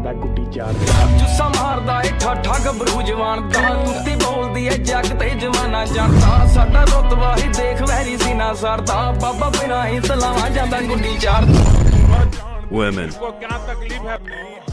ਜਾਂਦਾ ਗੁੱਡੀ ਚਾਰਦਾ ਜੁੱਸਾ ਮਾਰਦਾ ਏ ਠਾਠਾ ਗੱਭਰੂ ਜਵਾਨ ਦਾ ਕੁੱਤੀ ਬੋਲਦੀ ਏ ਜੱਗ ਤੇ ਜਮਾਨਾ ਜਾਣਦਾ ਸਾਡਾ ਰੁਤਬਾ ਹੀ ਦੇਖ ਵੈਰੀ ਸੀ ਨਾ ਸਰਦਾ ਬਾਬਾ ਬਿਨਾਂ ਹੀ ਸਲਾਵਾਂ ਜਾਂਦਾ ਗੁੱਡੀ ਚਾਰਦਾ women क्या तकलीफ है